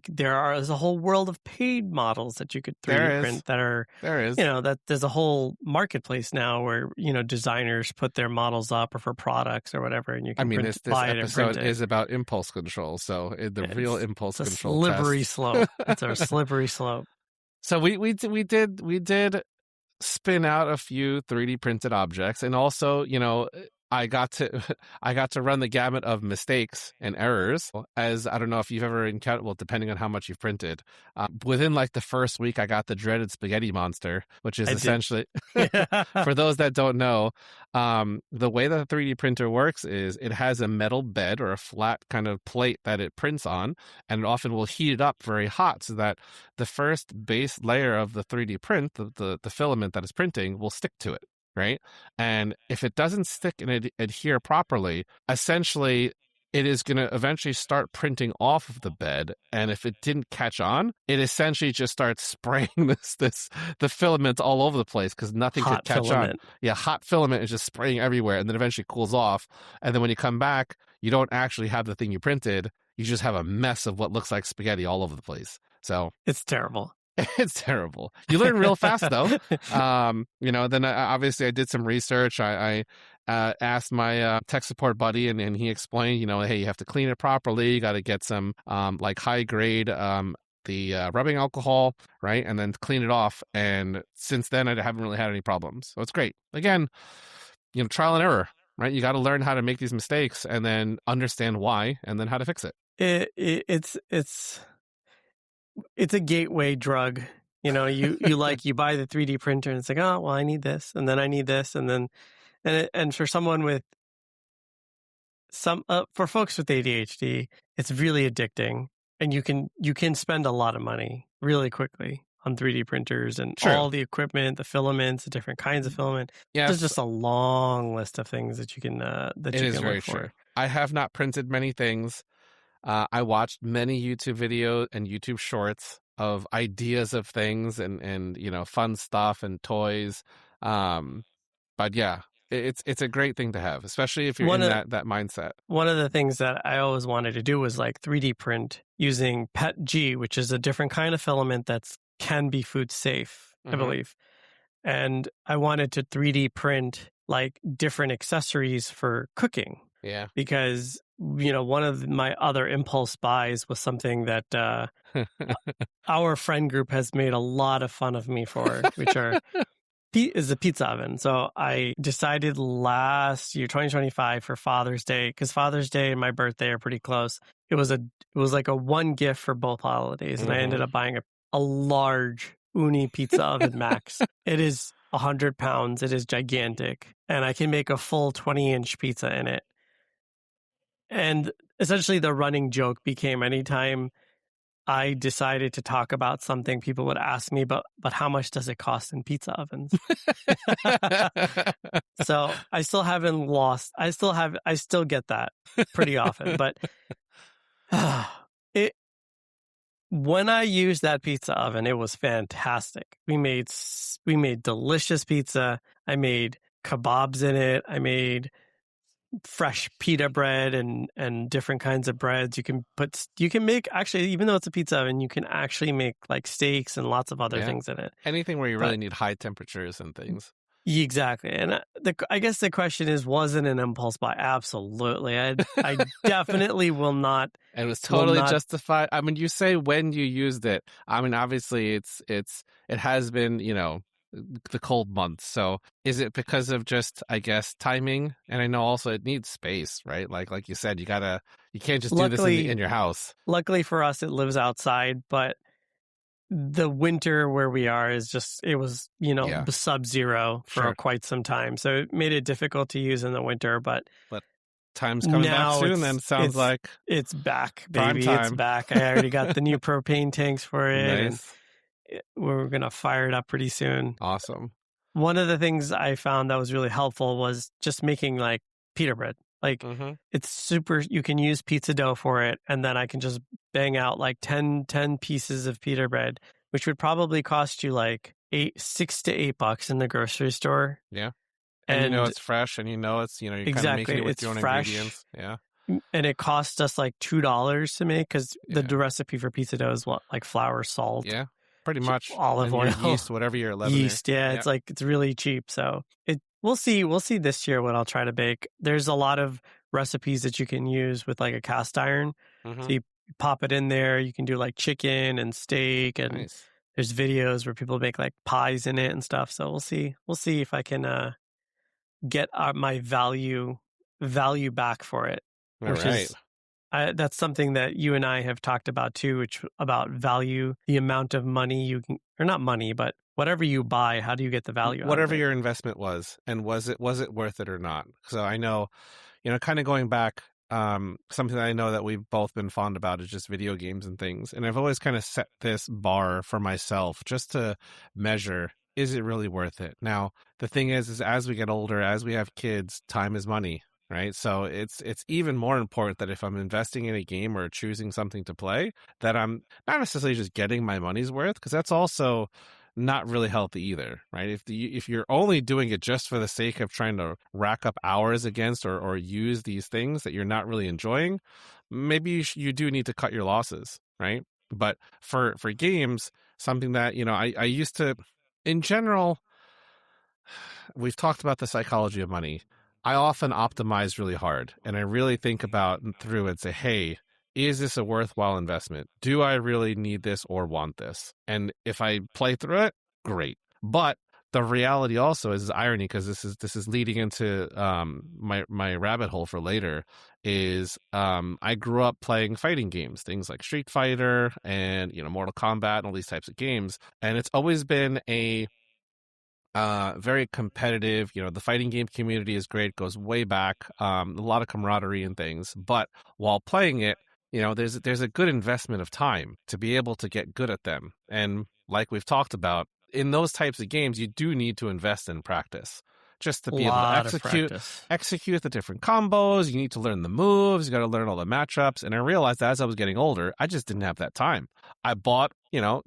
there's a whole world of paid models that you could 3D print that are that there's a whole marketplace now where designers put their models up or for products or whatever, and you can this episode is about impulse control, so real impulse control. Slippery slope. It's a slippery slope. So we did spin out a few 3D printed objects, and also, I got to run the gamut of mistakes and errors. As I don't know if you've ever encountered, well, depending on how much you've printed, within like the first week, I got the dreaded spaghetti monster, which is essentially, for those that don't know, the way that a 3D printer works is it has a metal bed or a flat kind of plate that it prints on, and it often will heat it up very hot so that the first base layer of the 3D print, the filament that is printing, will stick to it. Right. And if it doesn't stick and adhere properly, essentially it is going to eventually start printing off of the bed. And if it didn't catch on, it essentially just starts spraying the filament all over the place because nothing could catch on. Yeah. Hot filament is just spraying everywhere and then eventually cools off. And then when you come back, you don't actually have the thing you printed. You just have a mess of what looks like spaghetti all over the place. So it's terrible. It's terrible. You learn real fast, though. Then obviously I did some research. I asked my tech support buddy, and he explained, hey, you have to clean it properly. You got to get some like high grade the rubbing alcohol, right, and then clean it off. And since then, I haven't really had any problems. So it's great. Again, trial and error, right? You got to learn how to make these mistakes and then understand why, and then how to fix it. It's a gateway drug. You buy the 3D printer and it's like, oh, well, I need this, and then I need this, and then, and for someone with for folks with ADHD, it's really addicting, and you can spend a lot of money really quickly on 3D printers and all the equipment, the filaments, the different kinds of filament. Yes. There's just a long list of things that you can look for. True. I have not printed many things. I watched many YouTube videos and YouTube shorts of ideas of things and fun stuff and toys. But yeah, It's a great thing to have, especially if you're One in of that mindset. one of the things that I always wanted to do was like 3D print using PETG, which is a different kind of filament that can be food safe, I believe. And I wanted to 3D print like different accessories for cooking. Yeah. Because, one of my other impulse buys was something that our friend group has made a lot of fun of me for, which is a pizza oven. So I decided last year, 2025, for Father's Day, because Father's Day and my birthday are pretty close. It was like a one gift for both holidays, and I ended up buying a large Uni pizza oven max. It is 100 pounds. It is gigantic, and I can make a full 20-inch pizza in it. And essentially the running joke became anytime I decided to talk about something, people would ask me, but how much does it cost in pizza ovens? So I still haven't lost. I still get that pretty often, but when I used that pizza oven, it was fantastic. We made delicious pizza. I made kebabs in it. I made fresh pita bread and different kinds of breads. You can make, actually, even though it's a pizza oven, you can actually make like steaks and lots of other things in it. Anything where you really need high temperatures and things. Exactly. And I guess the question is, was it an impulse buy? Absolutely. I definitely will not. And it was totally justified. I mean, you say when you used it. I mean, obviously it has been, the cold months. So is it because of just, I guess, timing? And I know also it needs space, right? Like you said, you can't just do this in your house. Luckily for us, it lives outside, but the winter where we are it was sub-zero for quite some time. So it made it difficult to use in the winter, but time's coming back soon, then sounds like it's back, baby. It's back. I already got the new propane tanks for it. Nice. And we're going to fire it up pretty soon. Awesome. One of the things I found that was really helpful was just making like pita bread. Like it's super, you can use pizza dough for it. And then I can just bang out like 10 pieces of pita bread, which would probably cost you like $6 to $8 in the grocery store. Yeah. And it's fresh, and it's, you're kind of making it with your own ingredients. Yeah. And it cost us like $2 to make, because the recipe for pizza dough is like flour, salt. Yeah. Pretty much. Olive oil. Yeast, whatever you're leavening. Yeast, yeah. It's like, it's really cheap. So we'll see this year what I'll try to bake. There's a lot of recipes that you can use with like a cast iron. So you pop it in there. You can do like chicken and steak, and there's videos where people make like pies in it and stuff. So we'll see if I can get my value back for it. That's something that you and I have talked about too, which about value, the amount of money you can, or not money, but whatever you buy, how do you get the value? Whatever your investment was, and was it worth it or not? So I know, kind of going back, something that I know that we've both been fond about is just video games and things. And I've always kind of set this bar for myself just to measure, is it really worth it? Now, the thing is as we get older, as we have kids, time is money. Right. So it's even more important that if I'm investing in a game or choosing something to play, that I'm not necessarily just getting my money's worth, because that's also not really healthy either. Right. If you're only doing it just for the sake of trying to rack up hours against or use these things that you're not really enjoying, maybe you do need to cut your losses. Right. But for games, something that, I used to, in general, we've talked about the psychology of money. I often optimize really hard, and I really think about through and say, hey, is this a worthwhile investment? Do I really need this or want this? And if I play through it, great. But the reality also is irony, because this is leading into my rabbit hole for later, is I grew up playing fighting games, things like Street Fighter and Mortal Kombat and all these types of games. And it's always been a very competitive. The fighting game community is great, goes way back, a lot of camaraderie and things. But while playing it, there's a good investment of time to be able to get good at them. And like we've talked about, in those types of games, you do need to invest in practice just to be able to execute the different combos. You need to learn the moves. You got to learn all the matchups. And I realized that as I was getting older, I just didn't have that time. I bought,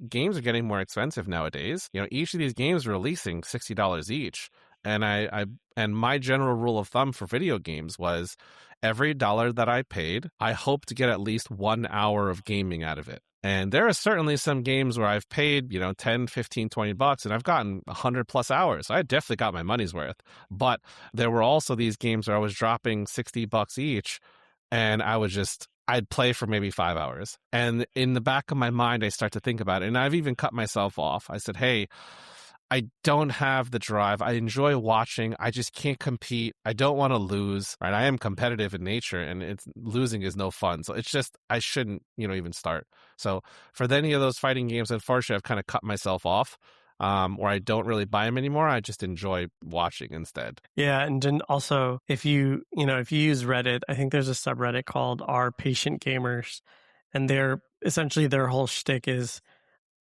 games are getting more expensive nowadays. Each of these games are releasing $60 each. And my general rule of thumb for video games was every dollar that I paid, I hope to get at least 1 hour of gaming out of it. And there are certainly some games where I've paid, 10, 15, $20 and I've gotten 100 plus hours. I definitely got my money's worth. But there were also these games where I was dropping $60 each and I'd play for maybe 5 hours. And in the back of my mind, I start to think about it. And I've even cut myself off. I said, hey, I don't have the drive. I enjoy watching. I just can't compete. I don't want to lose, right? I am competitive in nature and losing is no fun. So it's just, I shouldn't, even start. So for any of those fighting games, unfortunately, I've kind of cut myself off. Or I don't really buy them anymore. I just enjoy watching instead. Yeah, and then also if you use Reddit, I think there's a subreddit called Our Patient Gamers, and essentially their whole shtick is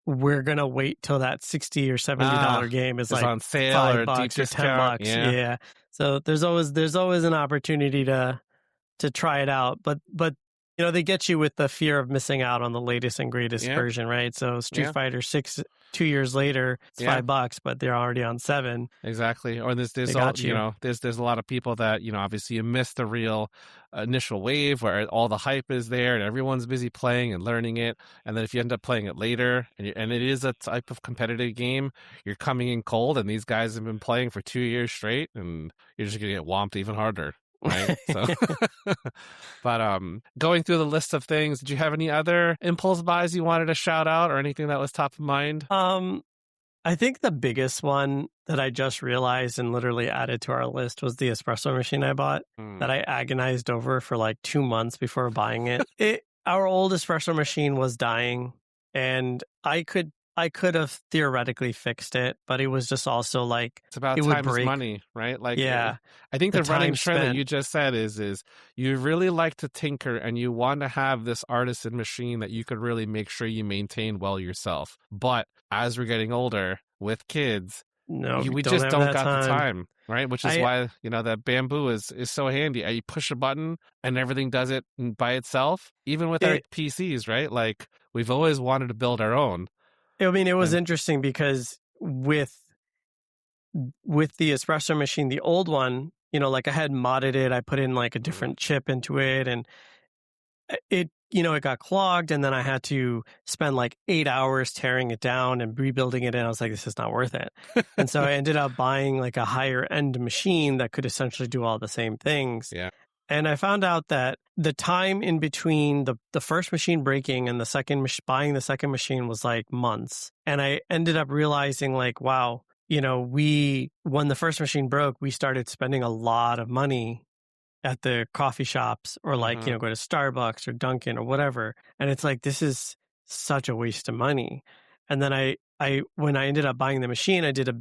we're gonna wait till that $60 or $70 game is like on sale or $5 deep or discount. $10. Yeah. So there's always an opportunity to try it out, but they get you with the fear of missing out on the latest and greatest version, right? So Street Fighter 6 2 years later, it's $5, but they're already on 7. Exactly. Or there's there's a lot of people that, obviously you missed the real initial wave where all the hype is there and everyone's busy playing and learning it. And then if you end up playing it later and it is a type of competitive game, you're coming in cold and these guys have been playing for 2 years straight and you're just going to get whomped even harder. Right. So, but going through the list of things, did you have any other impulse buys you wanted to shout out or anything that was top of mind? I think the biggest one that I just realized and literally added to our list was the espresso machine I bought that I agonized over for like 2 months before buying it. Our old espresso machine was dying, and I could have theoretically fixed it, but it was just also like it's about it time would break. Is money, right? Like, yeah, I think the running trend spent. that you just said is you really like to tinker and you want to have this artisan machine that you could really make sure you maintain well yourself. But as we're getting older with kids, we just don't got the time, right? Which is why that bamboo is so handy. You push a button and everything does it by itself. Even with our PCs, right? Like we've always wanted to build our own. I mean, it was interesting because with the espresso machine, the old one, like I had modded it. I put in like a different chip into it, and it got clogged, and then I had to spend like 8 hours tearing it down and rebuilding it. And I was like, this is not worth it. And so I ended up buying like a higher end machine that could essentially do all the same things. Yeah. And I found out that the time in between the first machine breaking and buying the second machine was like months. And I ended up realizing like, wow, when the first machine broke, we started spending a lot of money at the coffee shops or like, go to Starbucks or Dunkin' or whatever. And it's like, this is such a waste of money. And then when I ended up buying the machine, I did a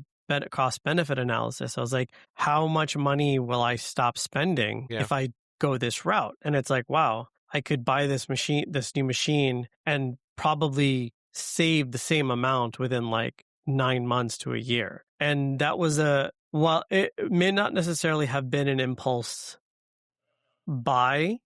cost benefit analysis. I was like, how much money will I stop spending if I go this route? And it's like, wow, I could buy this new machine and probably save the same amount within like 9 months to a year. And that was while it may not necessarily have been an impulse buy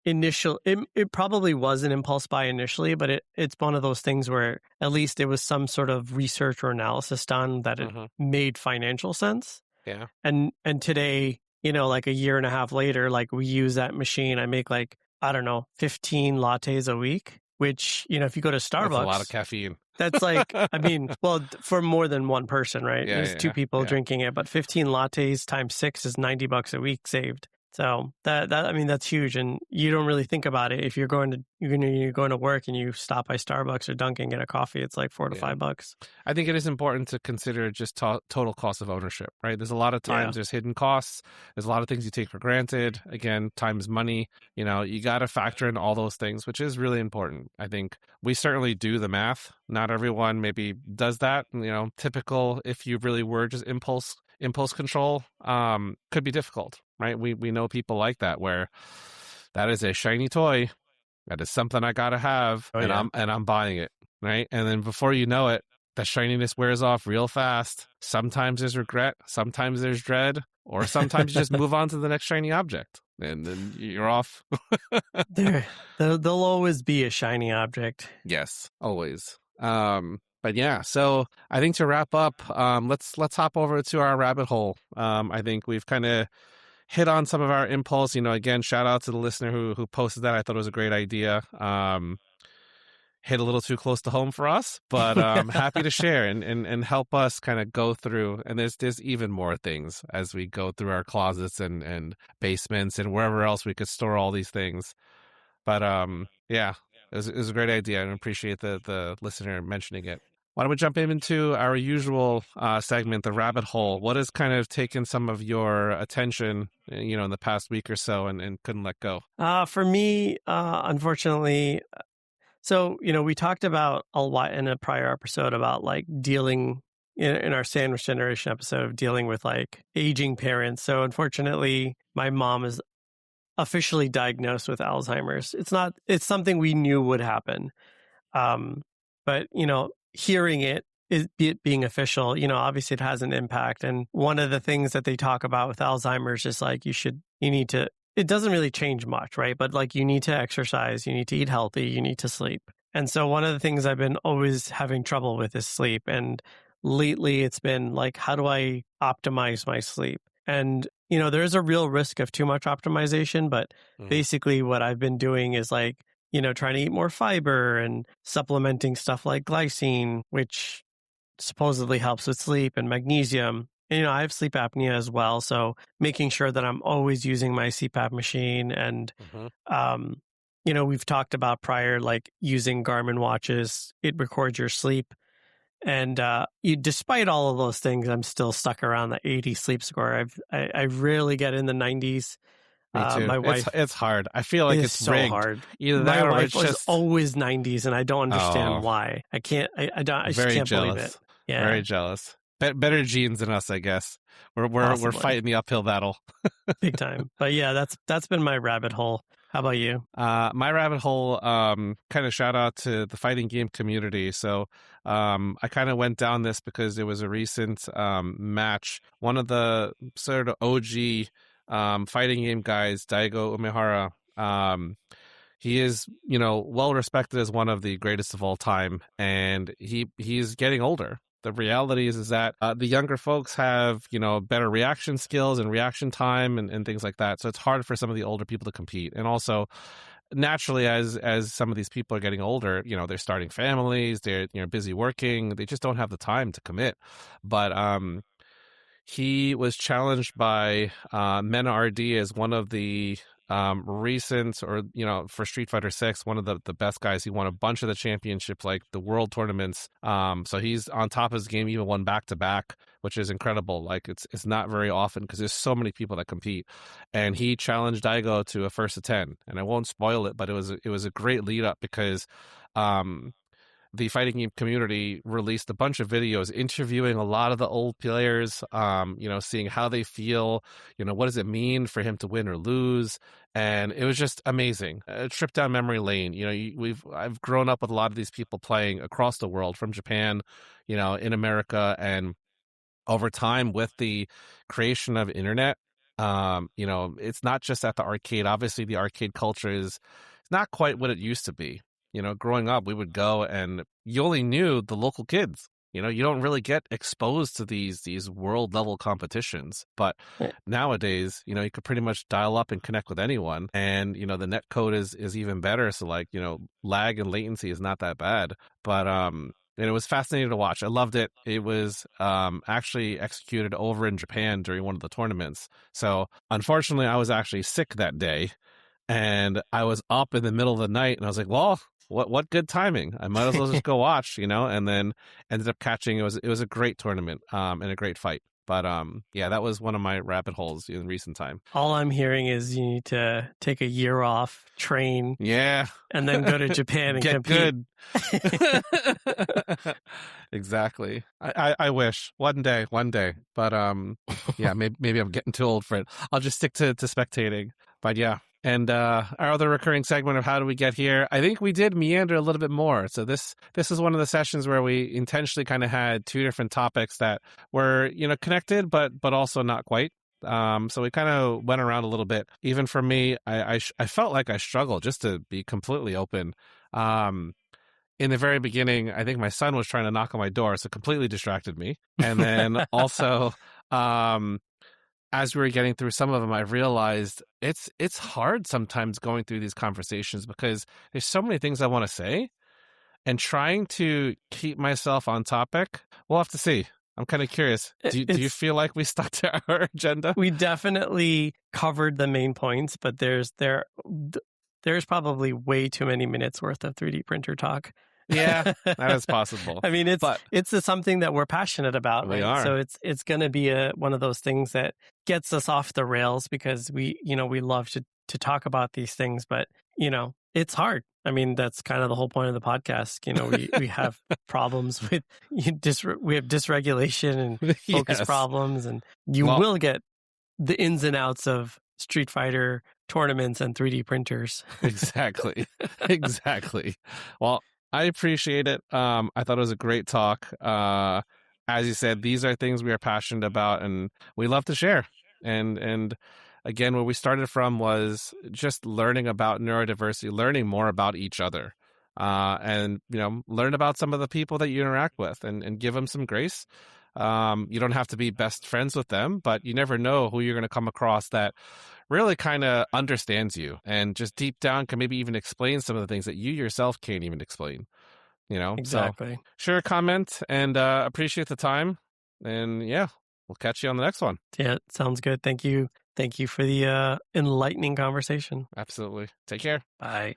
it probably was an impulse buy initially, but it's one of those things where at least there was some sort of research or analysis done that it made financial sense. Yeah. And today, like a year and a half later, like we use that machine. I make like, I don't know, 15 lattes a week, which, if you go to Starbucks, that's a lot of caffeine. That's like, I mean, well, for more than one person, right? There's 2 people drinking it, but 15 lattes times 6 is $90 a week saved. So that's huge, and you don't really think about it. If you're going to work and you stop by Starbucks or Dunkin' and get a coffee, it's like $4 to $5. I think it is important to consider just total cost of ownership, right? There's a lot of times there's hidden costs. There's a lot of things you take for granted. Again, time is money. You got to factor in all those things, which is really important. I think we certainly do the math. Not everyone maybe does that. Typical, if you really were just impulse control, could be difficult, right? We know people like that, where that is a shiny toy, that is something I gotta have, I'm buying it, right? And then before you know it, the shininess wears off real fast. Sometimes there's regret, sometimes there's dread, or sometimes you just move on to the next shiny object, and then you're off. There'll always be a shiny object. Yes, always. But yeah, so I think to wrap up, let's hop over to our rabbit hole. I think we've kind of hit on some of our impulse. Again, shout out to the listener who posted that. I thought it was a great idea. Hit a little too close to home for us, but happy to share and help us kind of go through. And there's even more things as we go through our closets and basements and wherever else we could store all these things. But yeah, it was a great idea, and I appreciate the listener mentioning it. Why don't we jump into our usual segment, the rabbit hole? What has kind of taken some of your attention, in the past week or so, and couldn't let go? For me, unfortunately, so, we talked about a lot in a prior episode about like dealing in our sandwich generation episode of dealing with like aging parents. So unfortunately, my mom is officially diagnosed with Alzheimer's. It's something we knew would happen. But, hearing it being official, obviously it has an impact. And one of the things that they talk about with Alzheimer's is like, it doesn't really change much, right? But like you need to exercise, you need to eat healthy, you need to sleep. And so one of the things I've been always having trouble with is sleep. And lately it's been like, how do I optimize my sleep? And, there's a real risk of too much optimization, but basically what I've been doing is like, trying to eat more fiber and supplementing stuff like glycine, which supposedly helps with sleep, and magnesium. And, I have sleep apnea as well. So making sure that I'm always using my CPAP machine. And, we've talked about prior, like using Garmin watches, it records your sleep. And despite all of those things, I'm still stuck around the 80 sleep score. I rarely get in the 90s. Me too. My wife, it's hard. I feel like it's so rigged. hard. Either my that or wife it's was just always 90s, and I don't understand why. I can't. I just can't believe it. Yeah, very jealous. Better genes than us, I guess. We're fighting the uphill battle, big time. But yeah, that's been my rabbit hole. How about you? My rabbit hole, kind of shout out to the fighting game community. So I kind of went down this because it was a recent match. One of the sort of OG fighting game guys, Daigo Umehara, he is, well respected as one of the greatest of all time, and he's getting older. The reality is that the younger folks have, better reaction skills and reaction time and things like that. So it's hard for some of the older people to compete. And also, naturally, as some of these people are getting older, they're starting families, they're busy working, they just don't have the time to commit. But he was challenged by Mena RD as one of the recent, or for Street Fighter 6, one of the best guys. He won a bunch of the championships, like the world tournaments. So he's on top of his game, even won back to back, which is incredible. Like it's not very often because there's so many people that compete. And he challenged Daigo to a first to 10, and I won't spoil it, but it was a great lead up because the fighting game community released a bunch of videos interviewing a lot of the old players, seeing how they feel, what does it mean for him to win or lose. And it was just amazing. A trip down memory lane. I've grown up with a lot of these people playing across the world, from Japan, in America. And over time, with the creation of internet, it's not just at the arcade. Obviously, the arcade culture is not quite what it used to be. Growing up, we would go and you only knew the local kids. You don't really get exposed to these world level competitions. But nowadays, you could pretty much dial up and connect with anyone. And, the net code is even better. So like, lag and latency is not that bad. But and it was fascinating to watch. I loved it. It was actually executed over in Japan during one of the tournaments. So unfortunately, I was actually sick that day. And I was up in the middle of the night, and I was like, well, what good timing. I might as well just go watch, and then ended up catching. It was a great tournament and a great fight. But yeah, that was one of my rabbit holes in recent time. All I'm hearing is you need to take a year off, train, and then go to Japan and get compete. Good. Exactly. I wish one day. But yeah, maybe I'm getting too old for it. I'll just stick to spectating. But yeah. And our other recurring segment of How Do We Get Here, I think we did meander a little bit more. So this is one of the sessions where we intentionally kind of had two different topics that were, connected, but also not quite. So we kind of went around a little bit. Even for me, I felt like I struggled, just to be completely open. in the very beginning, I think my son was trying to knock on my door, so completely distracted me. And then also, as we were getting through some of them, I realized it's hard sometimes going through these conversations because there's so many things I want to say, and trying to keep myself on topic. We'll have to see. I'm kind of curious. Do you feel like we stuck to our agenda? We definitely covered the main points, but there's probably way too many minutes worth of 3D printer talk. Yeah, that is possible. I mean, it's something that we're passionate about, We right? are. So it's going to be one of those things that gets us off the rails because we love to talk about these things, but it's hard. I mean, that's kind of the whole point of the podcast. We have problems with we have dysregulation and focus problems, and you will get the ins and outs of Street Fighter tournaments and 3D printers. Exactly. Well, I appreciate it. I thought it was a great talk. As you said, these are things we are passionate about and we love to share. And again, where we started from was just learning about neurodiversity, learning more about each other, and learn about some of the people that you interact with, and give them some grace. You don't have to be best friends with them, but you never know who you're going to come across that really kind of understands you and just deep down can maybe even explain some of the things that you yourself can't even explain. Exactly. So share a comment and appreciate the time. And yeah, we'll catch you on the next one. Yeah, sounds good. Thank you for the enlightening conversation. Absolutely. Take care. Bye.